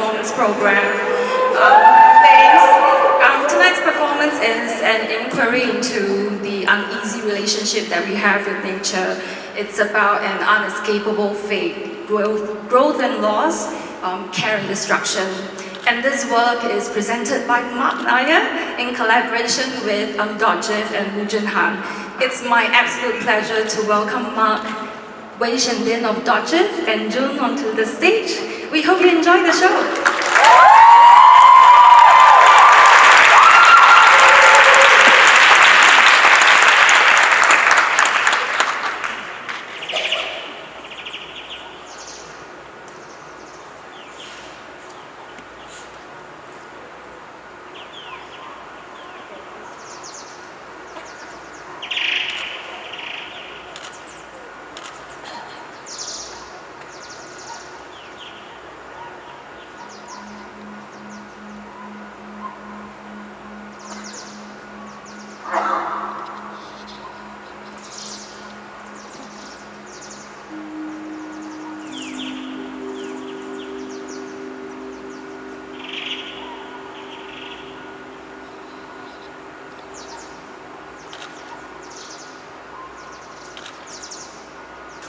performance program. Thanks. Tonight's performance is an inquiry into the uneasy relationship that we have with nature. It's about an unescapable fate, growth and loss, care and destruction. And this work is presented by Marc Nair in collaboration with Dodgev and Wu Junhan. It's my absolute pleasure to welcome Marc, Wei Shendian of Dodgev, and June onto the stage. We hope you enjoy the show.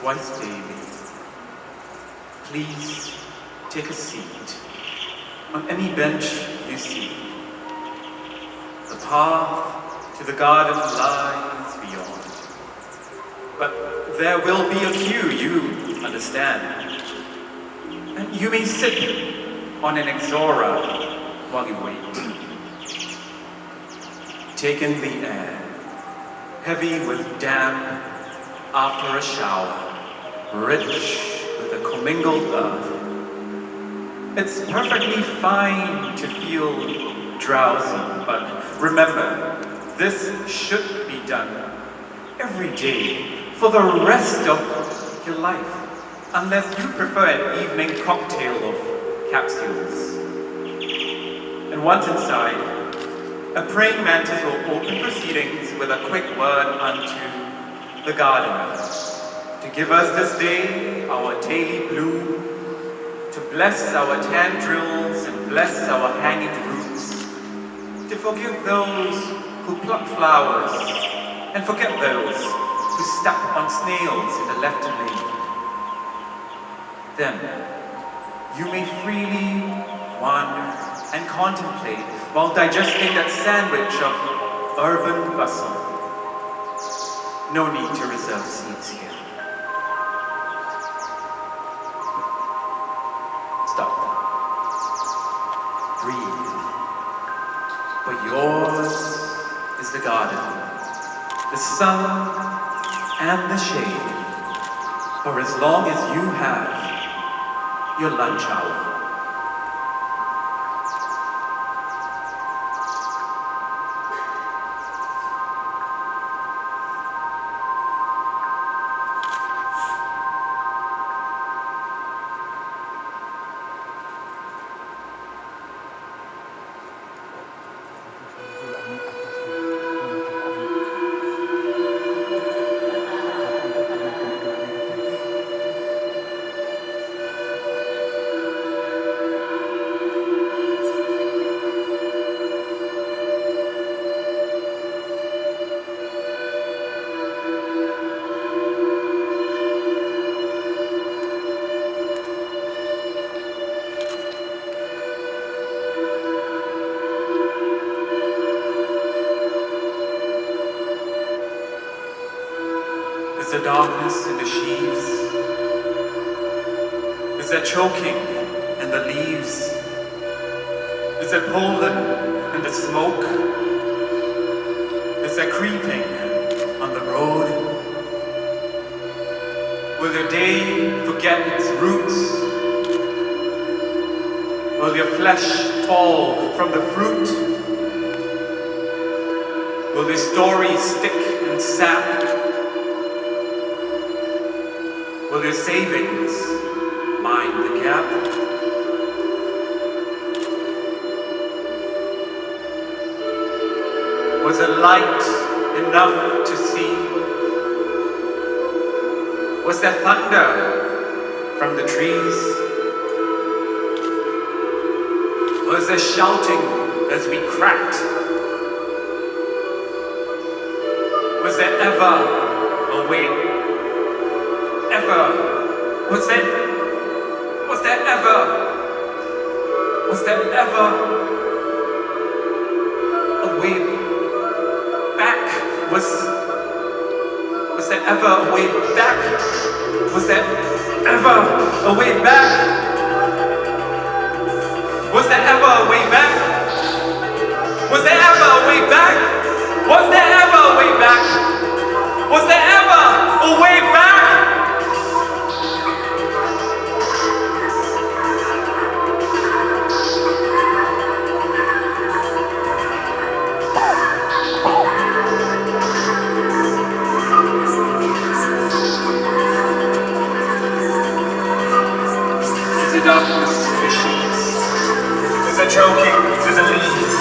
Twice daily, please take a seat on any bench you see. The path to the garden lies beyond, but there will be a queue, you understand. And you may sit on an exora while you wait. Take in the air, heavy with damp after a shower, rich with a commingled earth. It's perfectly fine to feel drowsy, but remember, this should be done every day for the rest of your life, unless you prefer an evening cocktail of capsules. And once inside, a praying mantis will open proceedings with a quick word unto the gardener, to give us this day our daily bloom, to bless our tendrils and bless our hanging roots, to forgive those who pluck flowers and forget those who step on snails in the left lane. Then you may freely wander and contemplate while digesting that sandwich of urban bustle. No need to reserve seats here. Stop. Breathe. For yours is the garden, the sun and the shade, for as long as you have your lunch hour. Is there darkness in the sheaves? Is there choking in the leaves? Is there pollen in the smoke? Is there creeping on the road? Will your day forget its roots? Will your flesh fall from the fruit? Will your story stick and sap? Will your savings mind the gap? Was it light enough to see? Was there thunder from the trees? Was there shouting as we cracked? Was there ever a way? Ever? Was there ever a way back? Was there ever a way back? Was there ever a way back? Was there ever a way back? Was there ever a way back? Was there ever a way back? Was there ever a way back? Is it darkness? Is there choking? Is there leaves?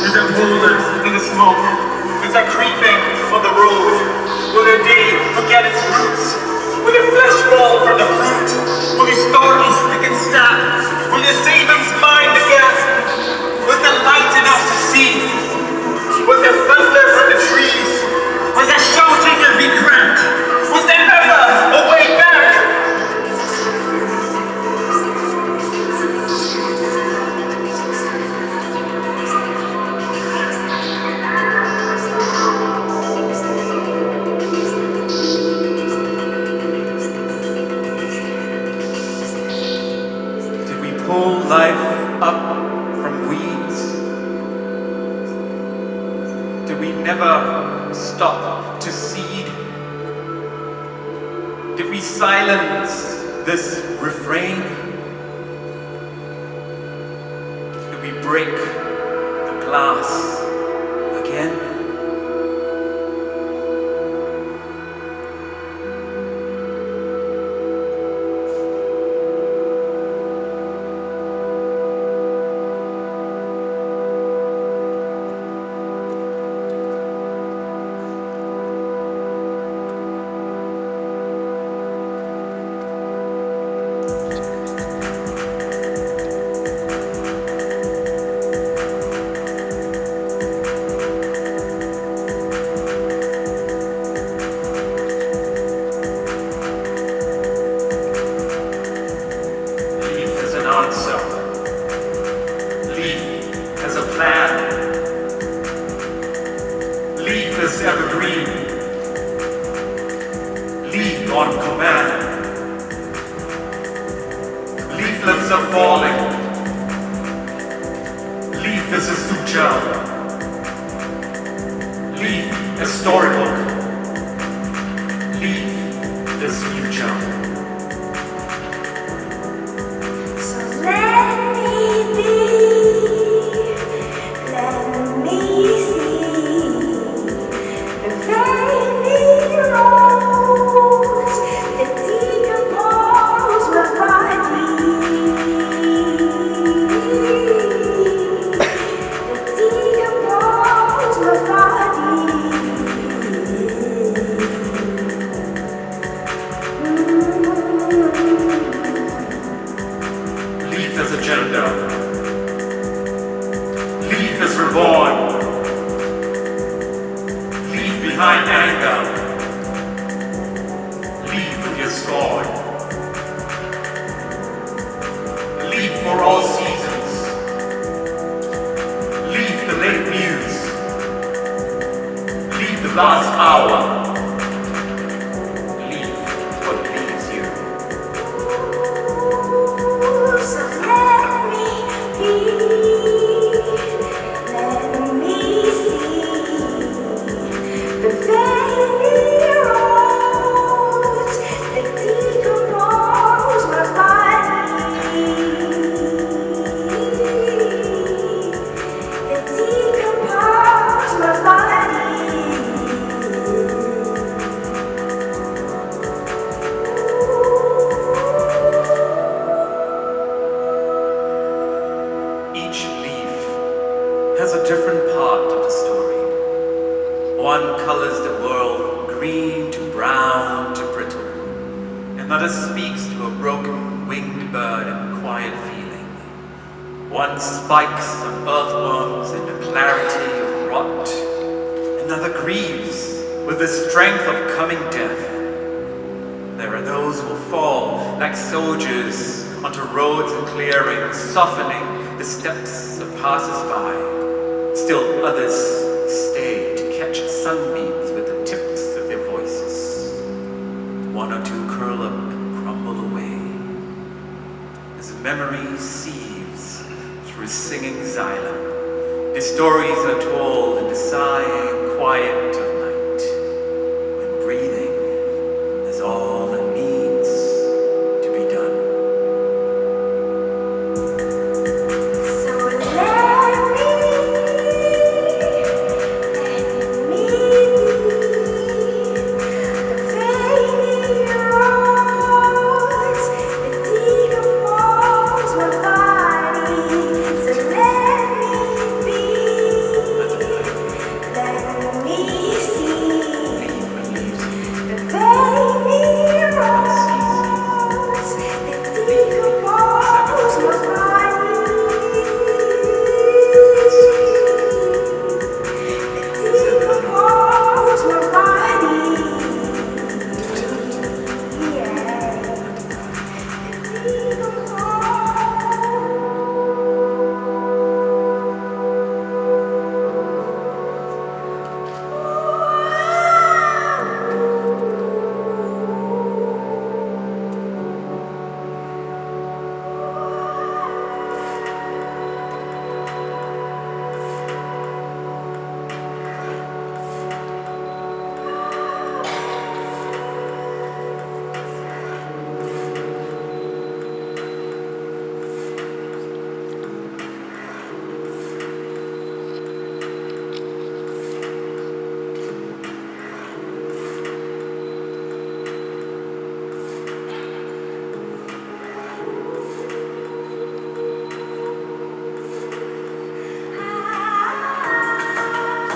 Is there boulders in the smoke? Is there creeping on the road? Will their day forget its roots? Will their flesh fall from the fruit? Will your stories stick and stab? Will your savings mind the gap? Was there light enough to see? Was there thunder from the trees? Was there shouting as we cracked? Was there ever a way back? Pull life up from weeds? Do we never stop to seed? Did we silence this refrain? Did we break the glass again? One spikes on earthworms in the clarity of rot. Another grieves with the strength of coming death. There are those who fall like soldiers onto roads and clearings, softening the steps of passers-by. Still others stay to catch sunbeams with the tips of their voices. One or two curl up and crumble away as memory sieves through singing xylem. Their stories are told in the sighing quiet of night, when breathing is all that needs to be done. So let me the fading rose that decompose my body. So let me be, let me see the fading rose that decompose my body. Decompose my body. Yeah.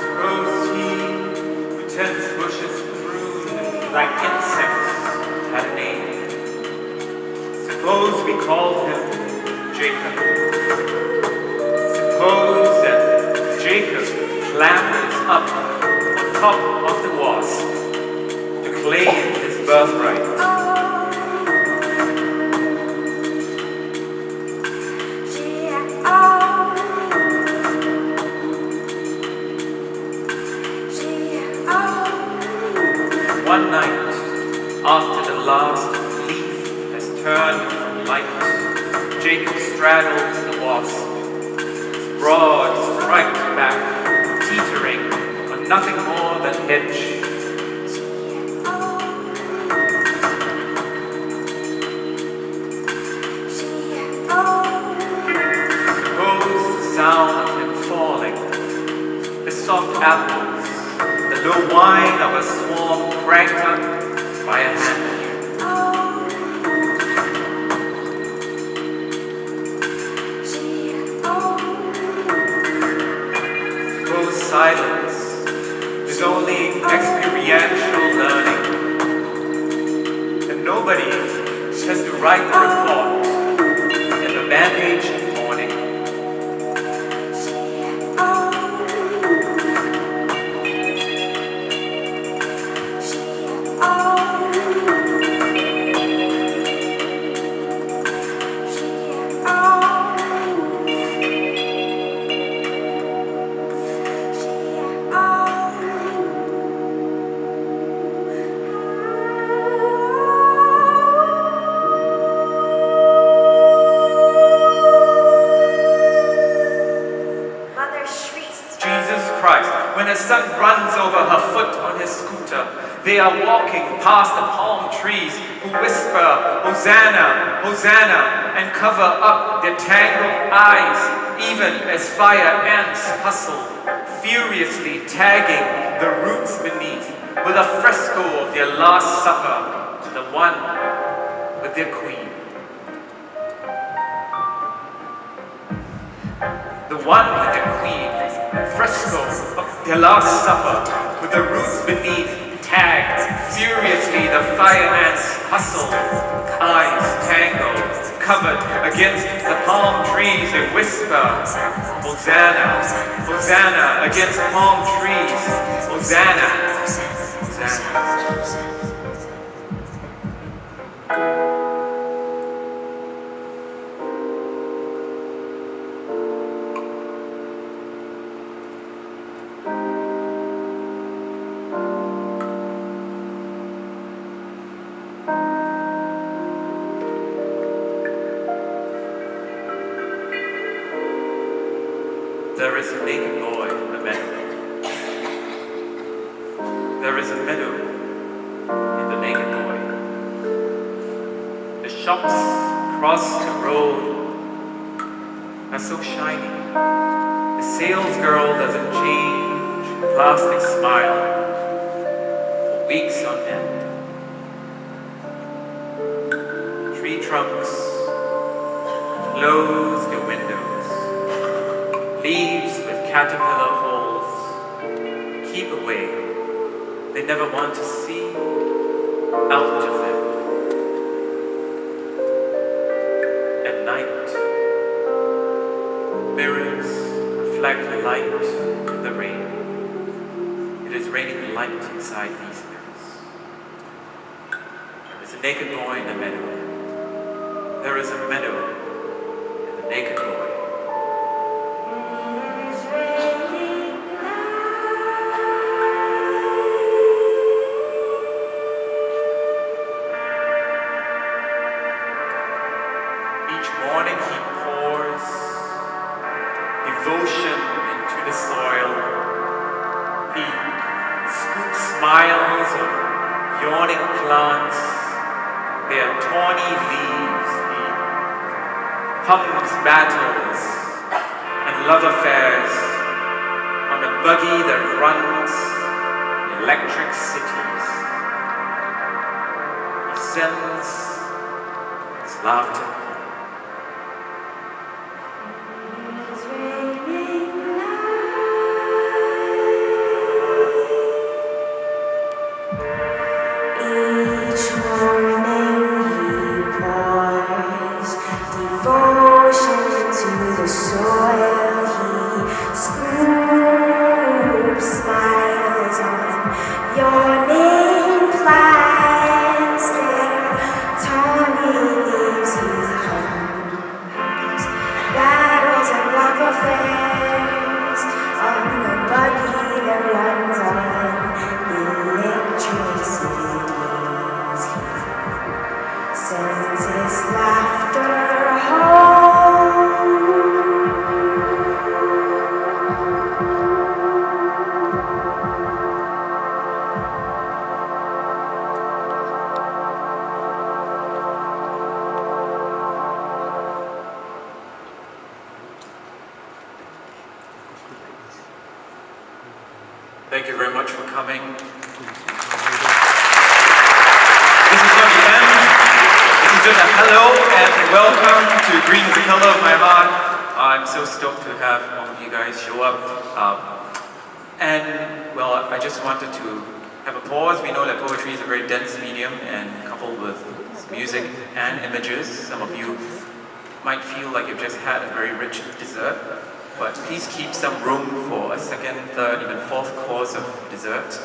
Suppose he who tends bushes pruned like insects had a name. Suppose we called him Jacob. Suppose that Jacob clambers up on top of the wasp to claim his birthright. One night, after the last leaf has turned from light, Jacob straddles the wasp, his broad striped back teetering on nothing more than edge. Suppose the sound of him falling, the soft apples, the low whine of a swarm cranked up by a handle. Suppose silence is only experiential learning, and nobody has to write the report in the bandage morning. Mother shrieks. Jesus Christ, when a son runs over her foot on his scooter, they are walking past the palm trees who whisper, Hosanna, Hosanna, and cover up their tangled eyes, even as fire ants hustle, furiously tagging the roots beneath with a fresco of their Last Supper, the one with their queen. The one with the queen, fresco of their Last Supper, with the roots beneath, tagged, furiously the fire ants hustle, eyes tangled, covered against the palm trees. They whisper, Hosanna, Hosanna, against palm trees. Hosanna, Hosanna. There is a naked boy in the meadow. There is a meadow in the naked boy. The shops across the road are so shiny. The salesgirl doesn't change her plastic smile for weeks on end. Tree trunks close their windows. Leaves with caterpillar holes keep away. They never want to see out of them. At night, mirrors reflect the light in the rain. It is raining light inside these mirrors. There is a naked boy in the meadow. There is a meadow and a naked boy. Morning he pours devotion into the soil. He scoops smiles of yawning plants, their tawny leaves. He hums battles and love affairs on a buggy that runs in electric cities. He sends his laughter. Thank you very much for coming. This is not the end. This is just a hello and welcome to Green is the Color of My Heart. I'm so stoked to have all of you guys show up. And well, I just wanted to have a pause. We know that poetry is a very dense medium, and coupled with music and images, some of you might feel like you've just had a very rich dessert. But please keep some room for a second, third, even fourth course of dessert.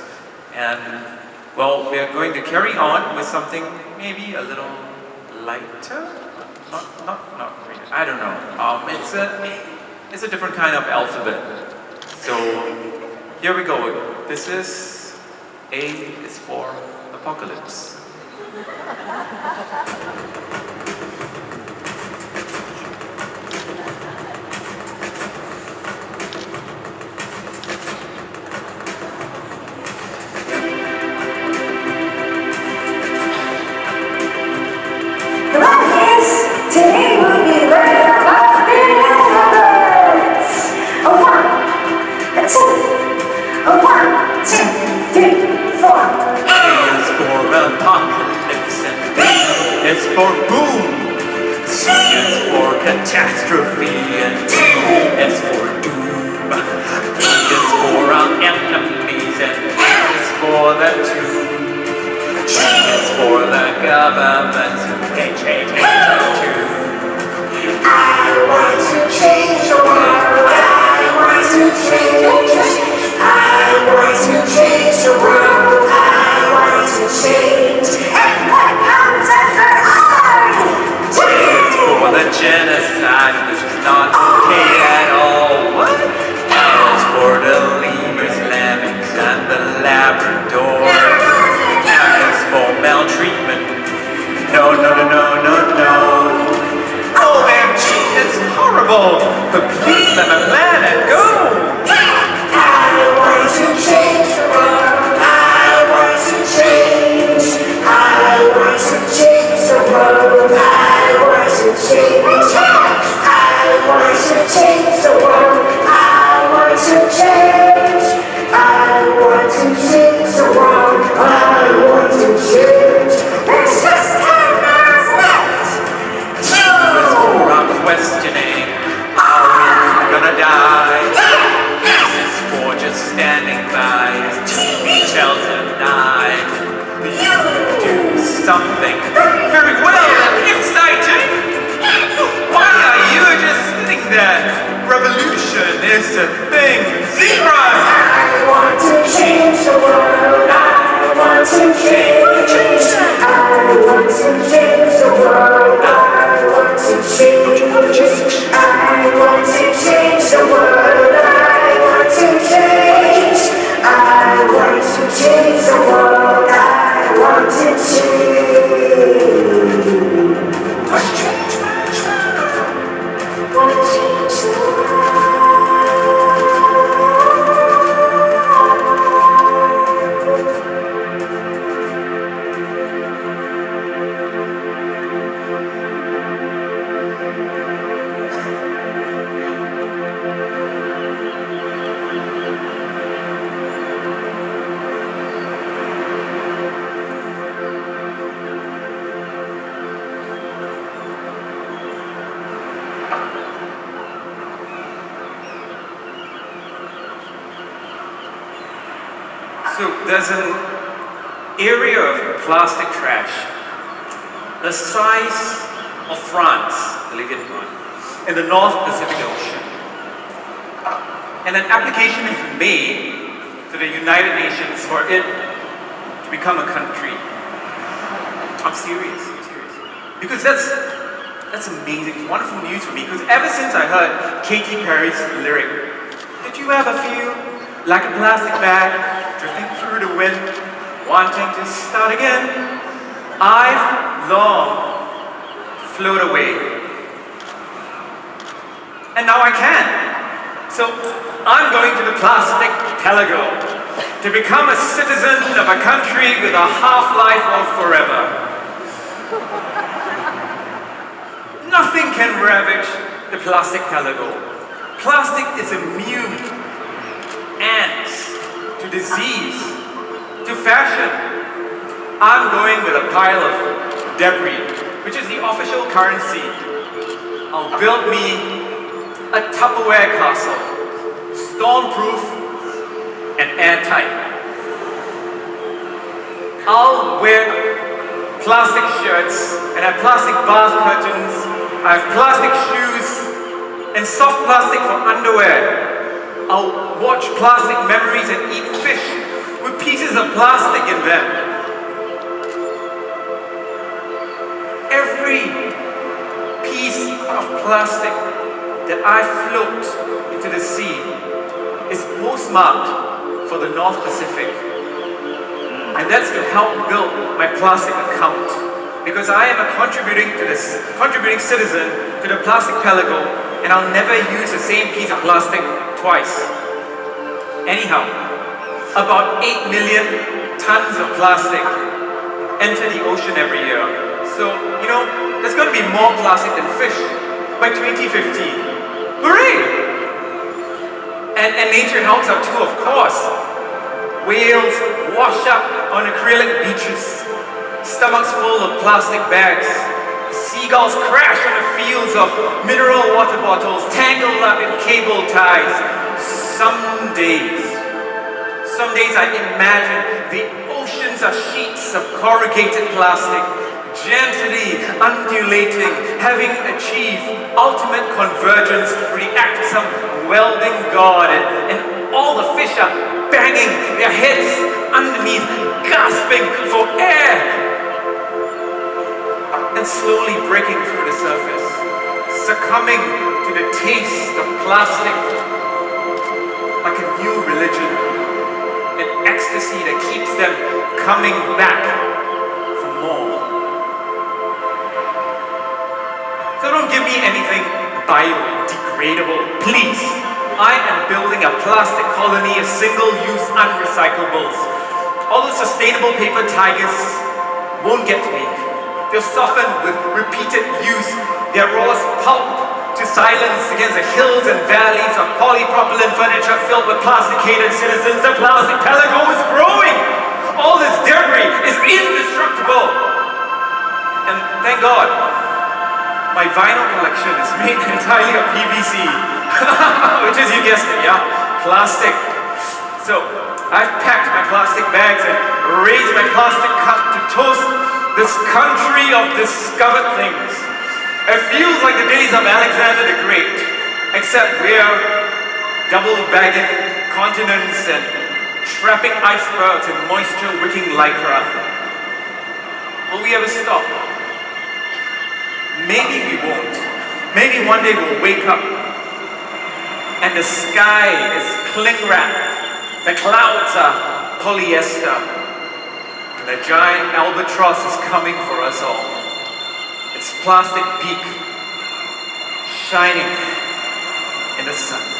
And well, we're going to carry on with something maybe a little lighter. Not really. I don't know. It's a different kind of alphabet. So here we go. This is A is for apocalypse. Today we'll be learning about the numbers. A 1, a 2, a 1, 2, 3, 4. A is for apocalypse and B is for boom. C is for catastrophe and D is for doom. E is for our enemies and F is for the tomb. G is for the government. H, H, H, H, I want to change the world. I want to change. I want to change the world. I want to change. And what comes after For the genocide, which is not okay at all. What? As for the lemurs, lemmings, and the labradors. As for maltreatment, no, no, no, no, no, no. OMG, it's horrible. But please let my planet go. I want to change the world. I want to change. I want to change the world. I want to change. I want to change the world. I want to change. I want to change the world. I want to change. There's just 10 minutes left. I'm questioning, are we gonna die? This is for just standing by as TV tells a lie. You do something very well and exciting. Why are you just sitting there? Revolution is a thing. Zebras! I want to change the world. I want to change. I want to change the world. I want to change. I want to change the world. I want to change. I want to change the world. I want to change. Want to change the world. So there's an area of plastic trash the size of France, believe it or not, in the North Pacific Ocean. And an application is made to the United Nations for it to become a country. I'm serious. Because that's amazing, wonderful news for me, because ever since I heard Katy Perry's lyric, did you have a few like a plastic bag drifting through the wind, wanting to start again? I've long float away, and now I can. So I'm going to the plastic Pelago to become a citizen of a country with a half-life of forever. Nothing can ravage the plastic Pelago. Plastic is immune ants to disease, to fashion. I'm going with a pile of debris, which is the official currency. I'll build me a Tupperware castle, stormproof and airtight. I'll wear plastic shirts and have plastic bath curtains. I have plastic shoes and soft plastic for underwear. I'll watch plastic memories and eat fish with pieces of plastic in them. Every piece of plastic that I float into the sea is postmarked for the North Pacific. And that's to help build my plastic account. Because I am a contributing citizen to the plastic Pelago, and I'll never use the same piece of plastic twice. Anyhow, about 8 million tons of plastic enter the ocean every year. So, there's going to be more plastic than fish by 2050. Hooray! And nature helps out too, of course. Whales wash up on acrylic beaches, stomachs full of plastic bags. Seagulls crash on the fields of mineral water bottles, tangled up in cable ties. Some days I imagine the oceans are sheets of corrugated plastic, gently undulating, having achieved ultimate convergence through the act of some welding god, and all the fish are banging their heads underneath, gasping for air, and slowly breaking through the surface, succumbing to the taste of plastic like a new religion, an ecstasy that keeps them coming back for more. So don't give me anything biodegradable, please. I am building a plastic colony of single-use unrecyclables. All the sustainable paper tigers won't get to me. They're softened with repeated use, their raw pulp to silence against the hills and valleys of polypropylene furniture filled with plasticated citizens. The plastic pelago is growing. All this debris is indestructible. And thank God, my vinyl collection is made entirely of PVC, which is, you guessed it, yeah, plastic. So I've packed my plastic bags and raised my plastic cup to toast this country of discovered things. It feels like the days of Alexander the Great, except we're double-bagging continents and trapping icebergs in moisture-wicking lycra. Will we ever stop? Maybe we won't. Maybe one day we'll wake up and the sky is cling wrap, the clouds are polyester, and the giant albatross is coming for us all. Its plastic beak shining in the sun.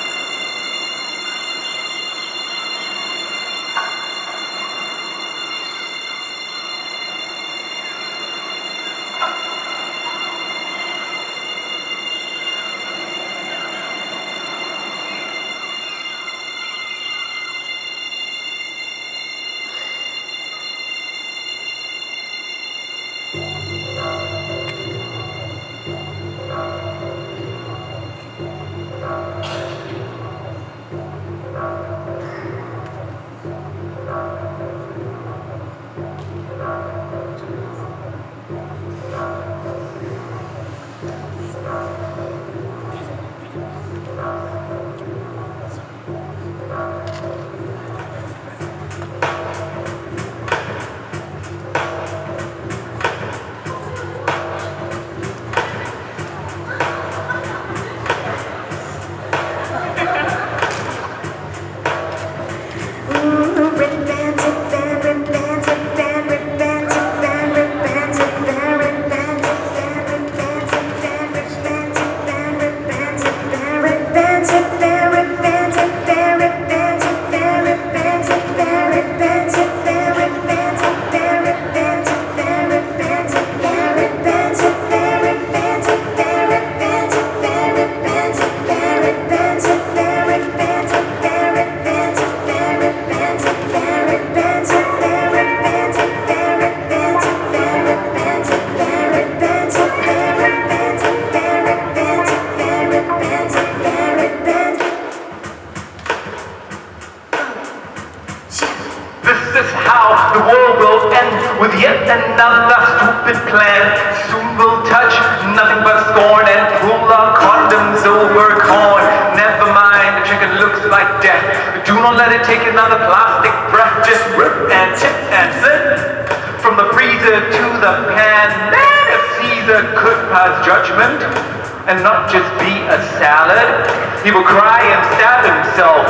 And not just be a salad, he will cry and stab himself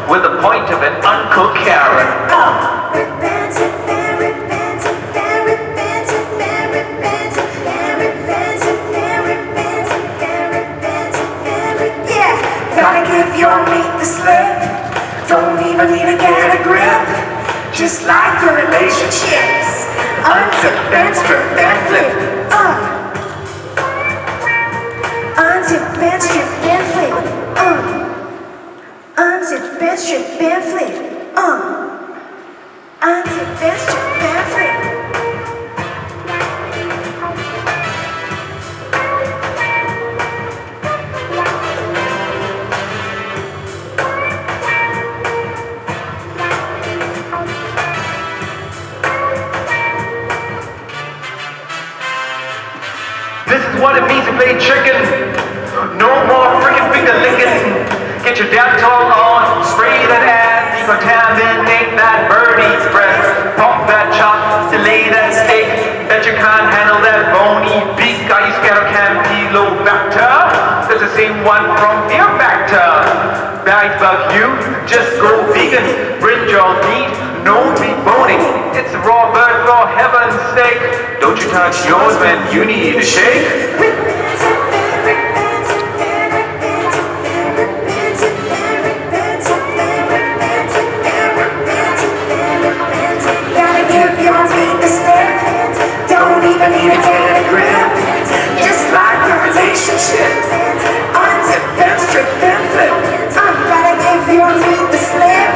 with the point of an uncooked carrot. Gotta give your meat the slip. Don't even need to get a grip. Just like the relationships. Unzip and strip and flip. Unzip and strip and flip. Unzip and strip and flip. Unzip and strip and flip. This is what it means to play chicken. No more freaking finger licking. Get your Dettol on, spray that ass, decontaminate that birdie's breath. Pump that chop, delay that steak. Bet you can't handle that bony beak. Are you scared of Campylobacter? That's the same one from Fear Factor. Bags bug you, just go vegan. Brinjal meat, no deboning. It's a raw bird for heaven's sake. Don't you touch yours when you need a shake. Don't even need a get a grip. Just like a relationship. Unzip and strip and flip. I'm gonna give your feet the slip.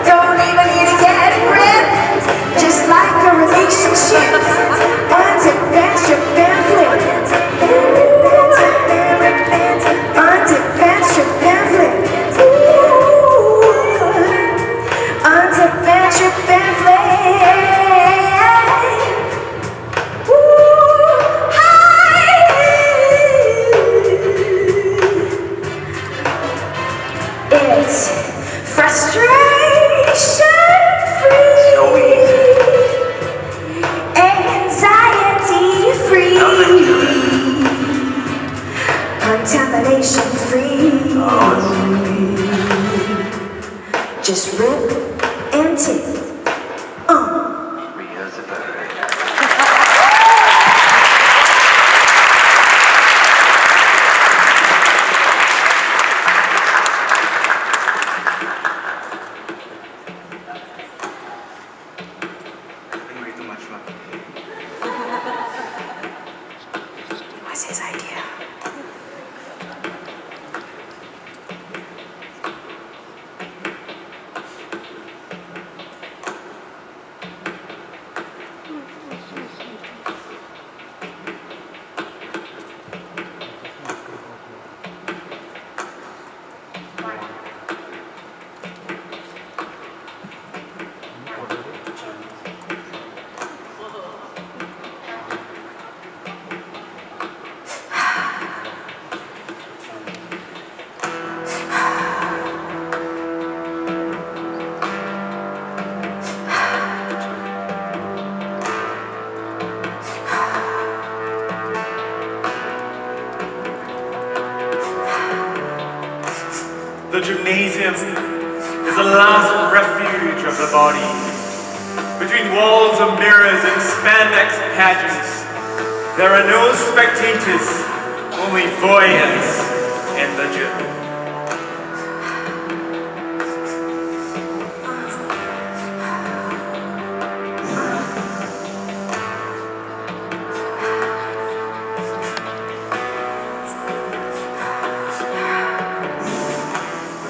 Don't even need to get a grip. Just like a relationship. Unzip and strip and flip. Unzip and strip and flip. Unzip and strip and flip. It's frustration free, anxiety free, contamination free. Just rip and tip. Real as a bird. What's his idea? The gymnasium is the last refuge of the body. Between walls of mirrors and spandex pageants, there are no spectators, only voyeurs in the gym.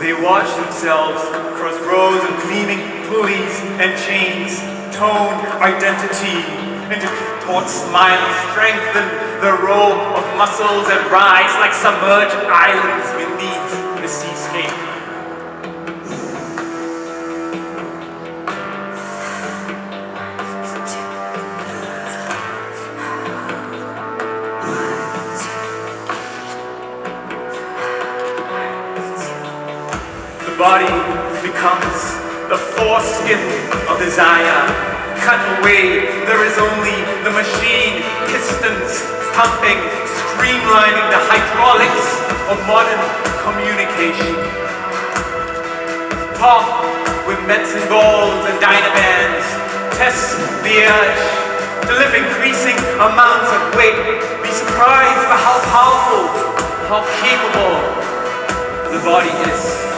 They watch themselves across rows of gleaming pulleys and chains, tone identity into taut smiles, strengthen the row of muscles that rise like submerged islands beneath the seascape. The body becomes the foreskin of desire. Cut away, there is only the machine, pistons pumping, streamlining the hydraulics of modern communication. Pop with medicine balls and dynabands, test the urge to lift increasing amounts of weight. Be surprised by how powerful, how capable the body is.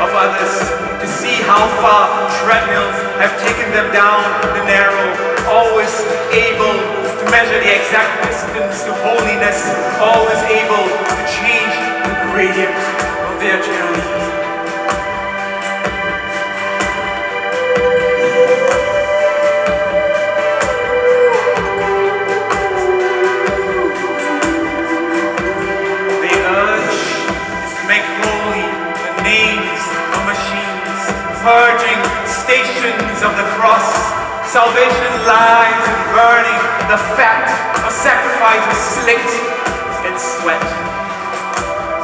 Of others, to see how far treadmills have taken them down the narrow, always able to measure the exact distance to holiness, always able to change the gradient of their journey. purging stations of the cross. Salvation lies in burning the fat of sacrifice is slicked in sweat.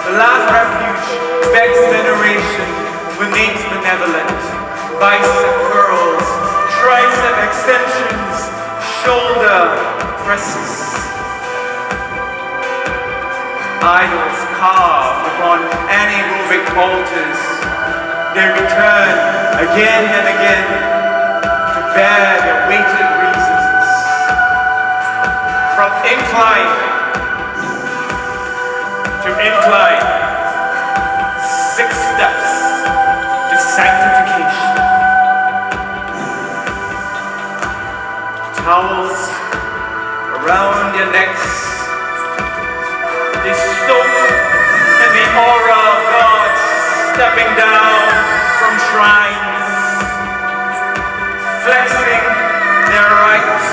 The last refuge begs veneration, remains benevolent. Bicep curls, tricep extensions, shoulder presses. Idols carved upon anaerobic altars, they return again and again to bear their weighted reasons. From incline to incline, 6 steps to sanctification. Towels around your necks, they soak in the aura of God stepping down from shrines, flexing their right,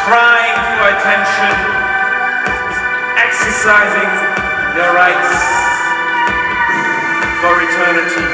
crying for attention, exercising their rights for eternity.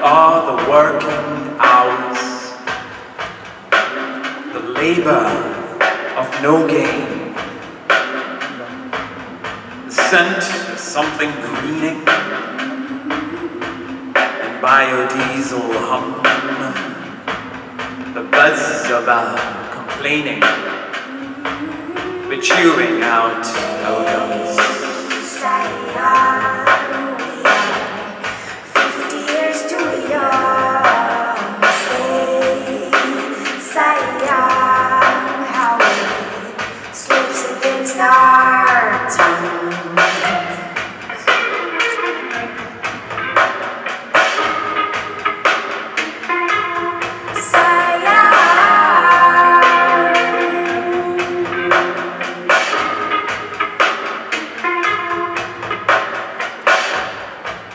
are the working hours, the labor of no gain, the scent of something greening, and biodiesel hum, the buzz of complaining, we're chewing out our gums. 50 years too young. Say young, how it slips against our tongue.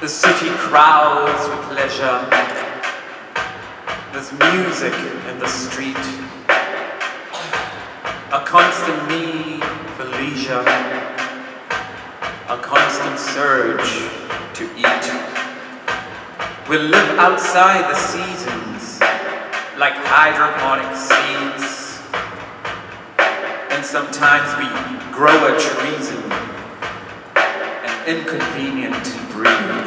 The city crowds with leisure. There's music in the street. A constant need for leisure. A constant surge to eat. We live outside the seasons like hydroponic seeds. And sometimes we grow a treason, an inconvenient breed.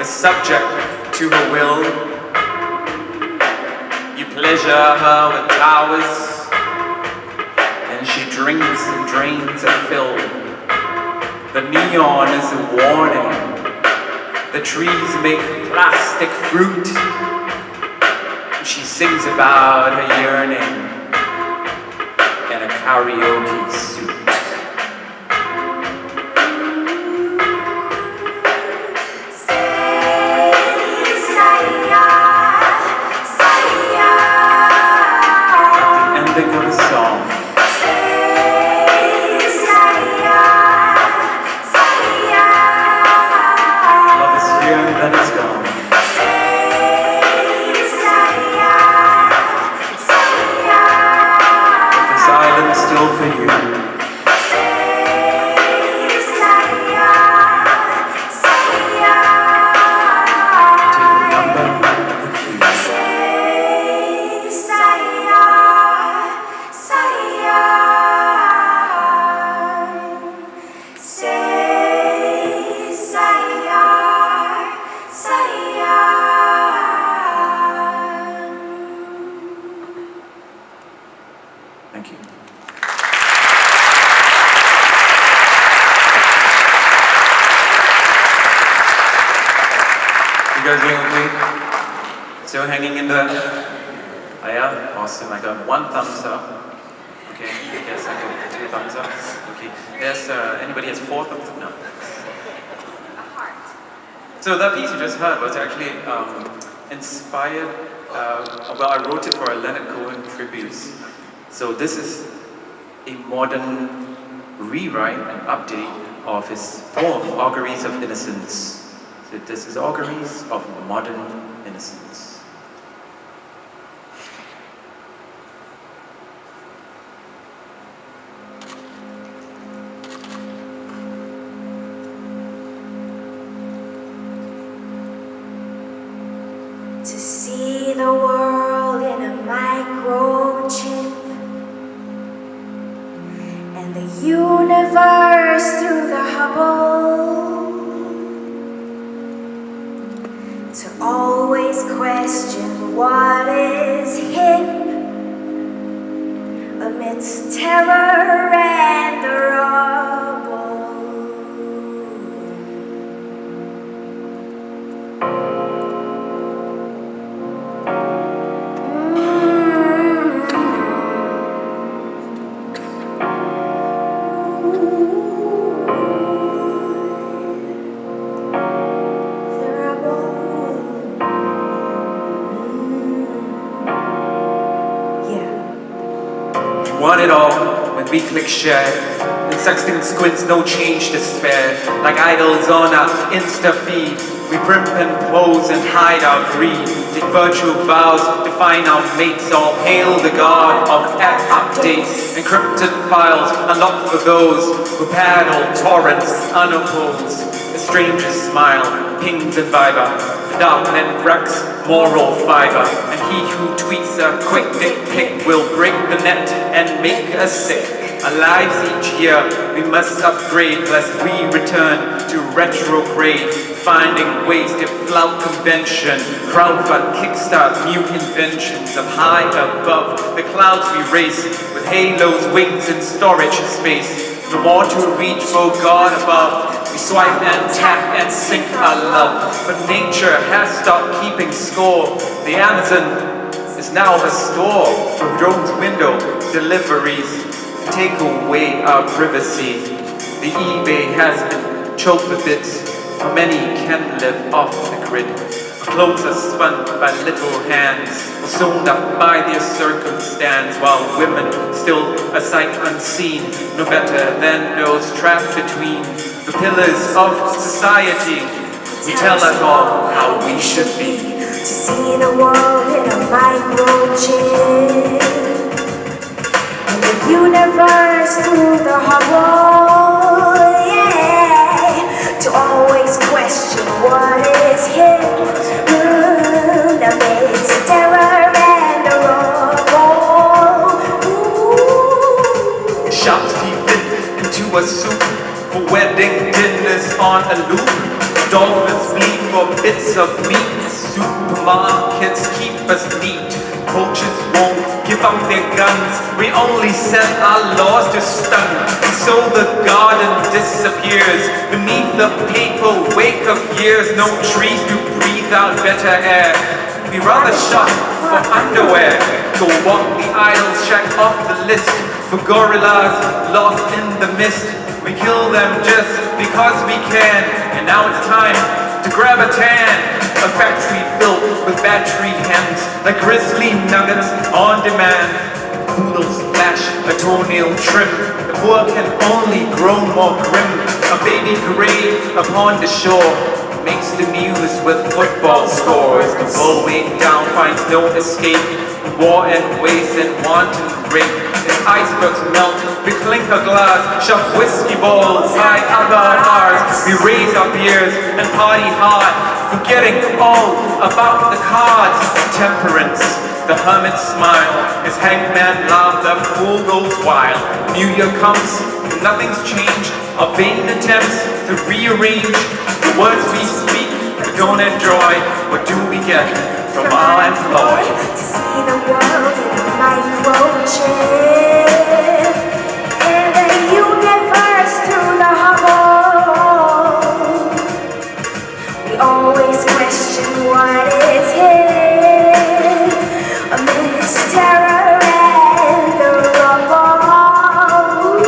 Subject to her will, you pleasure her with towers, and she drinks and drains a fill. The neon is a warning, the trees make plastic fruit, and she sings about her yearning in a karaoke suit. Still hanging in the... Oh yeah? Awesome, I got 1 thumbs up. Okay, I guess I got 2 thumbs up. Okay, there's, anybody has 4 thumbs up? No. A heart. So that piece you just heard was actually inspired, well, I wrote it for a Leonard Cohen tribute. So this is a modern rewrite and update of his poem, Auguries of Innocence. So this is Auguries of Modern Innocence. To see the world in a microchip and the universe through the Hubble. To always question what is hip amidst terror and the rubble. want it all when we click share. In sexting squints, no change to spare. Like idols on our Insta feed, we primp and pose and hide our greed. Take virtual vows, define our mates. All hail the god of app updates. Encrypted files unlocked for those who paddle torrents unopposed. A stranger's smile, pings and viber. The darknet wrecks moral fiber. And he who tweets a quick dick pic will break the net and make us sick. Our lives each year we must upgrade, lest we return to retrograde. Finding ways to flout convention, crowdfund, kickstart new inventions. Up high above the clouds we race, with halos, wings and storage space. No more to reach for God above. We swipe and tap and sink our love. But nature has stopped keeping score. The Amazon is now a store for drones window deliveries. Take away our privacy. The eBay has been choked with bits. How many can live off the grid? Our clothes are spun by little hands, or sewn up by their circumstance, while women still a sight unseen, no better than those trapped between the pillars of society. We tell us all how we should be. To see the world in a microchip, and the universe through the Hubble, yeah. To always question what is hidden amidst terror and the rubble. Shops deep into a soup for wedding dinners on a loop. Dolphins bleed for bits of meat. Supermarkets keep us neat. Coaches won't give up their guns. We only set our laws to stun. And so the garden disappears beneath the paper wake of years. No trees to breathe out better air. We rather shop for underwear. Go walk the aisles, check off the list. For gorillas lost in the mist. We kill them just because we can. And now it's time to grab a tan. A factory filled with battery hems, like grizzly nuggets on demand. Poodles flash a toenail trim. The poor can only grow more grim. A baby grave upon the shore makes the news with football scores. The bull weighed down finds no escape. War and waste and wanton rape. As icebergs melt, we clink a glass, shove whiskey balls by other bars. We raise our beers and party hard, forgetting all about the cards. Temperance, the hermit smile, as hangman laugh, the fool goes wild. New Year comes, nothing's changed. Our vain attempts to rearrange the words we speak, we don't enjoy. What do we get from our employ? To see the world in a microchip, and the universe through the Hubble. We always question what is hidden amidst terror and the rubble.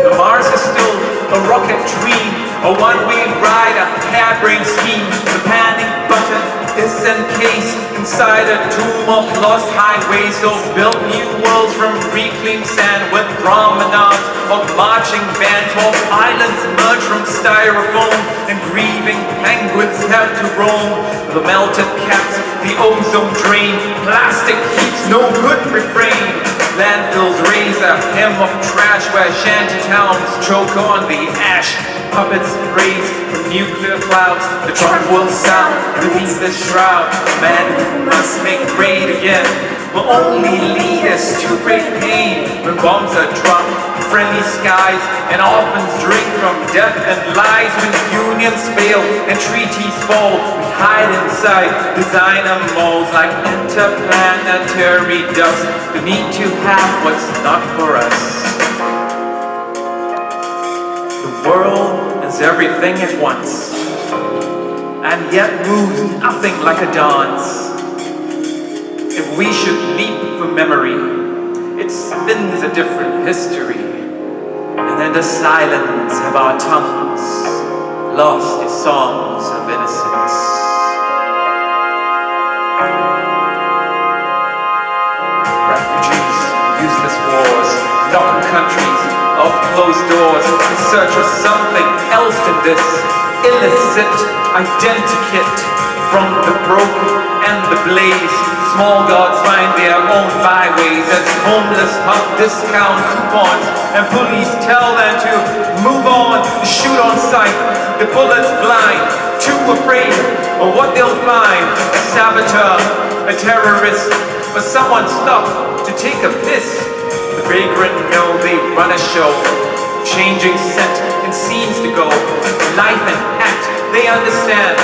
The Mars is still a rocket dream, a one-way ride, a harebrained scheme. The panic button is encased inside a tomb of lost highways. So build new worlds from reclaimed sand, with promenades of marching bands, while islands merge from styrofoam and grieving penguins have to roam. The melted caps, the ozone drain, plastic heaps, no good refrain. Landfills raise a hem of trash where shanty towns choke on the ash. Puppets raise from nuclear clouds, the trunk will sound beneath the shroud. Man who must make great again will only lead us to great pain. When bombs are dropped, friendly skies, and orphans drink from death and lies. When unions fail and treaties fall, we hide inside designer molds like interplanetary dust. The need to have what's not for us. The world is everything at once, and yet moves nothing like a dance. If we should leap for memory, it spins a different history. And in the silence of our tongues, lost in songs of innocence. Refugees, useless dark countries of closed doors in search of something else than this illicit identikit. From the broken and the blaze, small gods find their own byways as homeless hug discount coupons and police tell them to move on, shoot on sight. The bullet's blind, too afraid of what they'll find. A saboteur, a terrorist, or someone stopped to take a piss. The vagrant know they run a show, changing set and scenes to go. Life and act, they understand.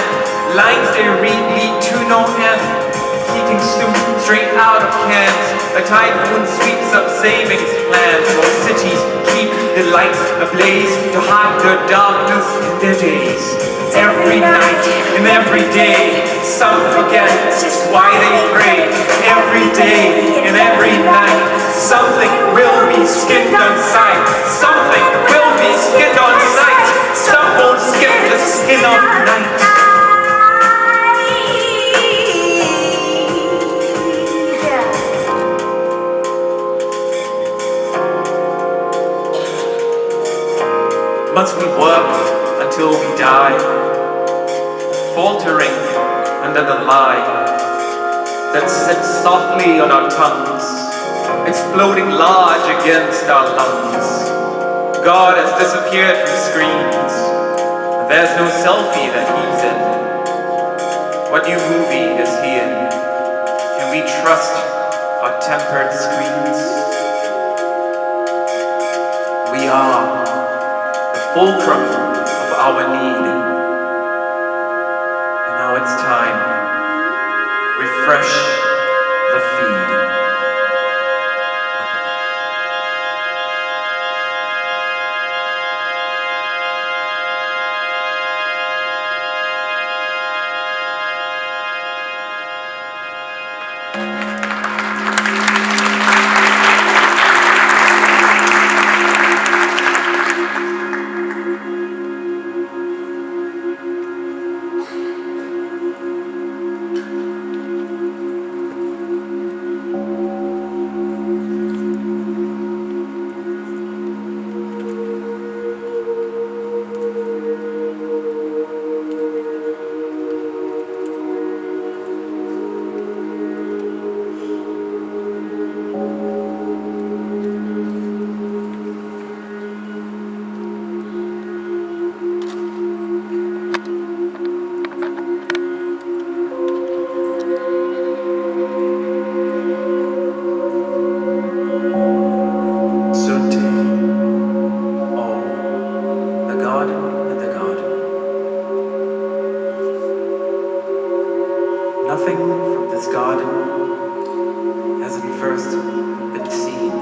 Lines they read lead to no end. Heating soup straight out of cans. A typhoon sweeps up savings plans. While cities keep the lights ablaze to hide their darkness in their days. Every night and every day, some forget just why they pray. Every day and every night, something will be skinned on sight. Something will be skinned on sight. Some won't skip the skin of night. Must we work until we die, faltering under the lie that sits softly on our tongues, exploding large against our lungs? God has disappeared from screens. There's no selfie that he's in. What new movie is he in? Can we trust our tempered screens? We are fulcrum of our need. And now it's time. Refresh the feed. Nothing from this garden hasn't first been seen.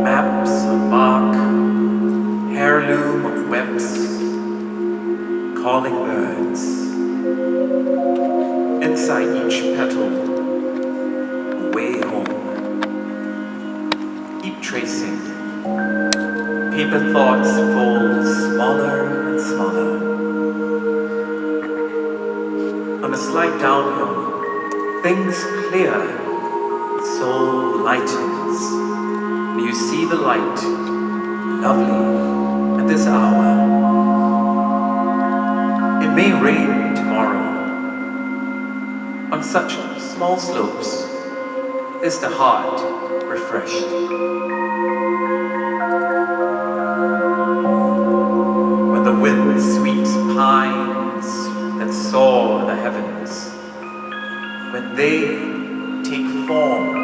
Maps of bark, heirloom of webs, calling birds. Inside each petal, a way home. Keep tracing. Paper thoughts fold smaller and smaller. On a slight downhill, things clear, soul lightens, and you see the light, lovely at this hour. It may rain tomorrow. On such small slopes is the heart refreshed. When the wind sweeps pines that soar the heavens, when they take form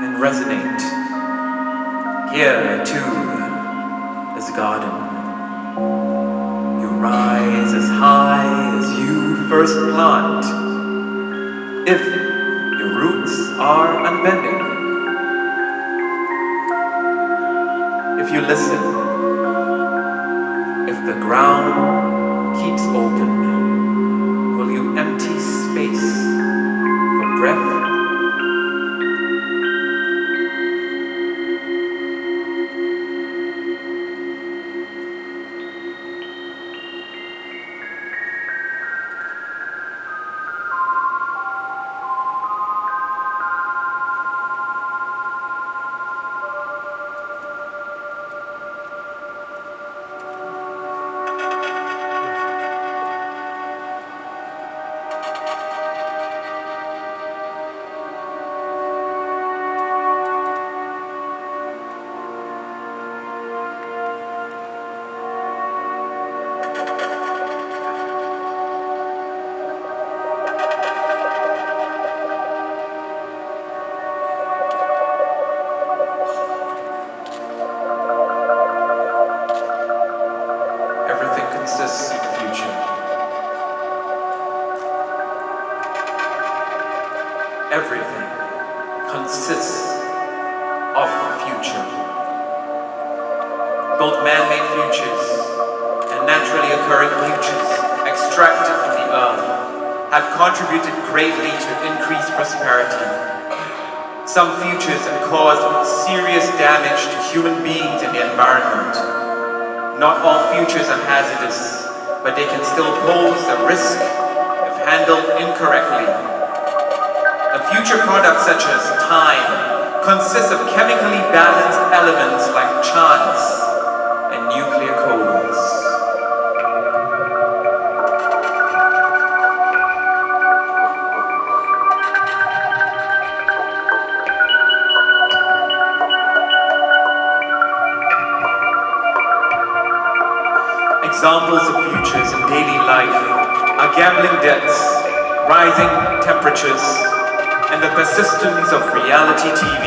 and resonate, here too is garden. You rise as high as you first plant, if your roots are unbending. If you listen, if the ground keeps open, will you empty space for breath? consists of the future. Both man-made futures and naturally occurring futures extracted from the earth have contributed greatly to increased prosperity. Some futures have caused serious damage to human beings and the environment. Not all futures are hazardous, but they can still pose a risk if handled incorrectly. A future product such as time consists of chemically balanced elements like chance and nuclear codes. Examples of futures in daily life are gambling debts, rising temperatures, and the persistence of reality TV.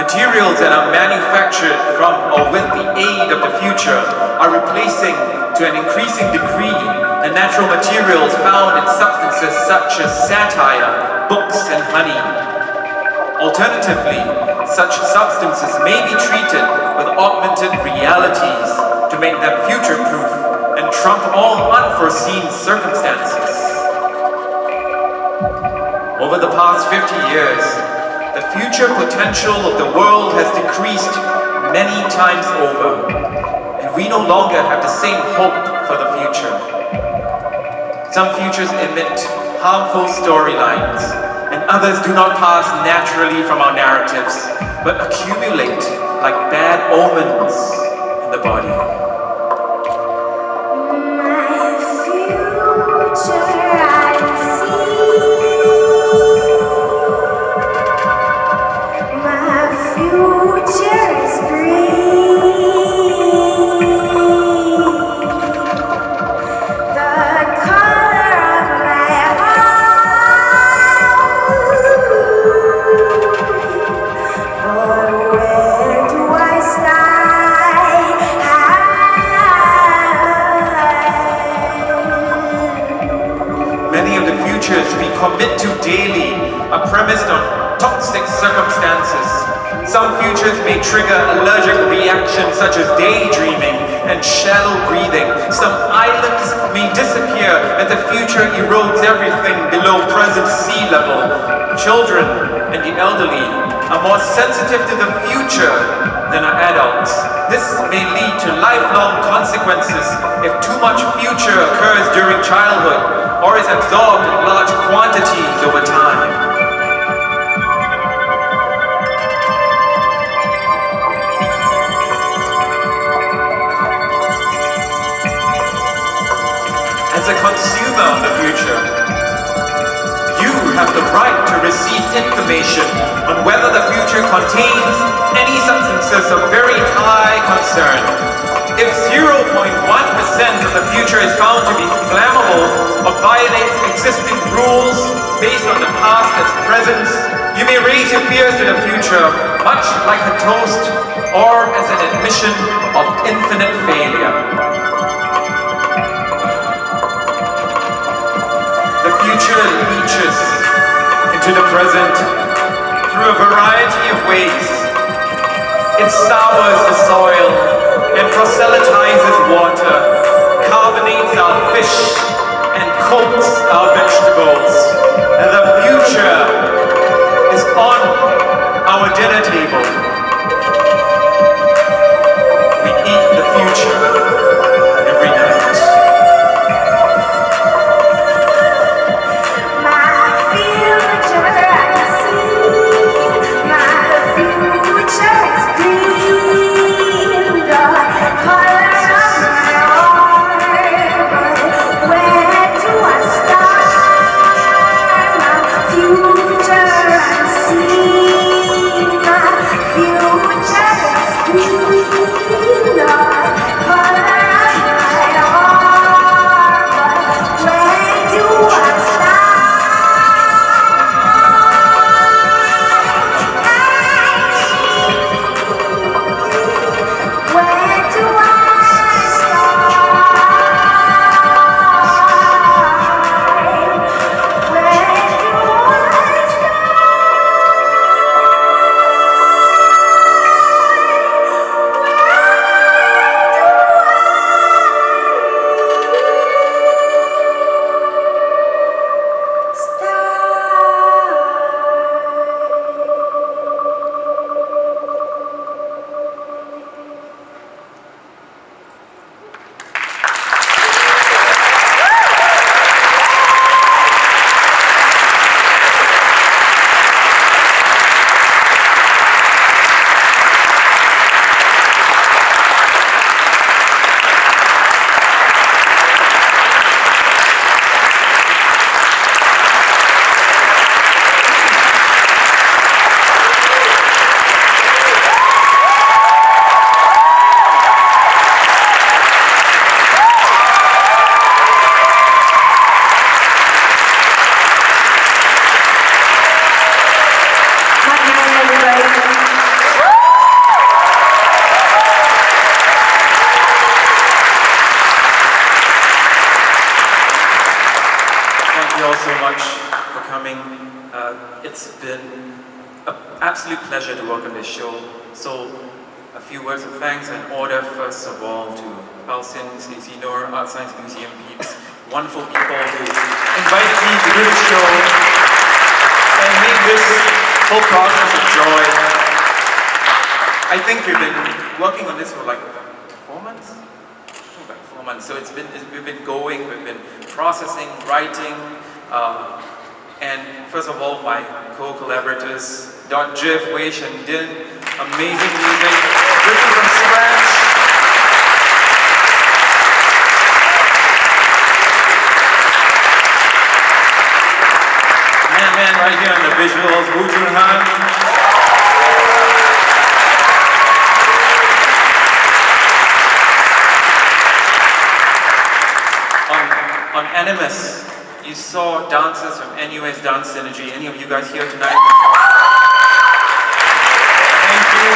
Materials that are manufactured from or with the aid of the future are replacing to an increasing degree the natural materials found in substances such as satire, books, and honey. Alternatively, such substances may be treated with augmented realities to make them future-proof and trump all unforeseen circumstances. Over the past 50 years, the future potential of the world has decreased many times over, and we no longer have the same hope for the future. Some futures emit harmful storylines, and others do not pass naturally from our narratives, but accumulate like bad omens in the body. Commit to daily are premised on toxic circumstances. Some futures may trigger allergic reactions such as daydreaming and shallow breathing. Some islands may disappear as the future erodes everything below present sea level. Children and the elderly are more sensitive to the future than are adults. This may lead to lifelong consequences if too much future occurs during childhood or is absorbed in large quantities over time. As a consumer of the future, you have the right to receive information on whether the future contains any substances of very high concern. If 0.1% of the future is found to be flammable or violates existing rules based on the past as present, you may raise your fears to the future, much like a toast or as an admission of infinite failure. The future leaches into the present through a variety of ways. It sours the soil and proselytizes water, carbonates our fish, and coats our vegetables. And the future is on our dinner table. We eat the future every night. Future unseen, my much for coming. It's been an absolute pleasure to welcome this show. So, a few words of thanks in order, first of all, to Palsin, Stacey, Noor, Art Science Museum peeps, wonderful people who invited me to do the show and make this whole process a joy. I think we've been working on this for like 4 months? About 4 months. So we've been going, we've been processing, writing, and first of all, my co-collaborators, Jiv, Weish, and Din, amazing music, written from scratch. Man right here on the visuals, Woo Jun Han. On Animus, you saw dancers from NUS Dance Synergy. Any of you guys here tonight? Thank you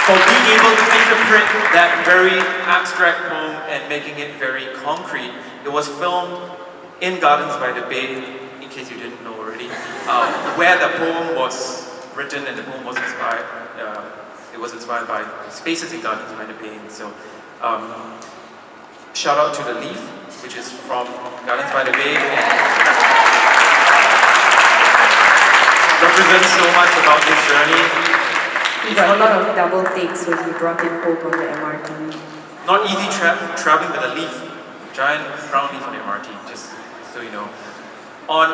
for being able to interpret that very abstract poem and making it very concrete. It was filmed in Gardens by the Bay, in case you didn't know already, where the poem was written and the poem was inspired. It was inspired by spaces in Gardens by the Bay. So, shout out to the Leaf, which is from Gardens by the Bay, and represents so much about this journey. We got a lot of double takes when he brought in Hope on the MRT. Not easy traveling with a leaf, giant brown leaf on the MRT, just so you know. On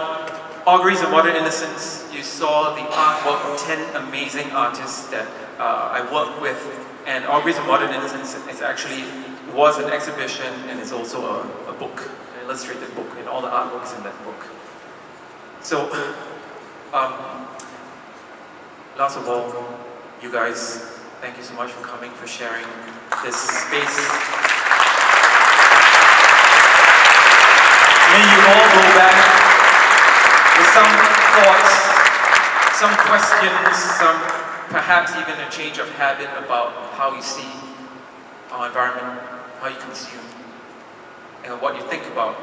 Auguries of Modern Innocence, you saw the artwork of 10 amazing artists that I worked with, and Auguries of Modern Innocence is actually was an exhibition and is also a book, an illustrated book, and all the artworks in that book. So, last of all, you guys, thank you so much for coming, for sharing this space. May you all go back with some thoughts, some questions, some perhaps even a change of habit about how you see our environment, how you consume, and what you think about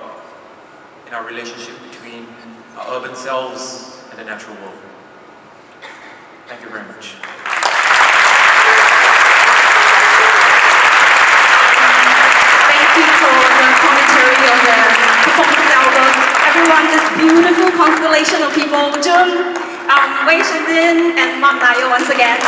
in our relationship between our urban selves and the natural world. Thank you very much. Thank you for the commentary on the performance album. Everyone, this beautiful constellation of people, Jun, Wei Shen Din, and Marc Nair once again.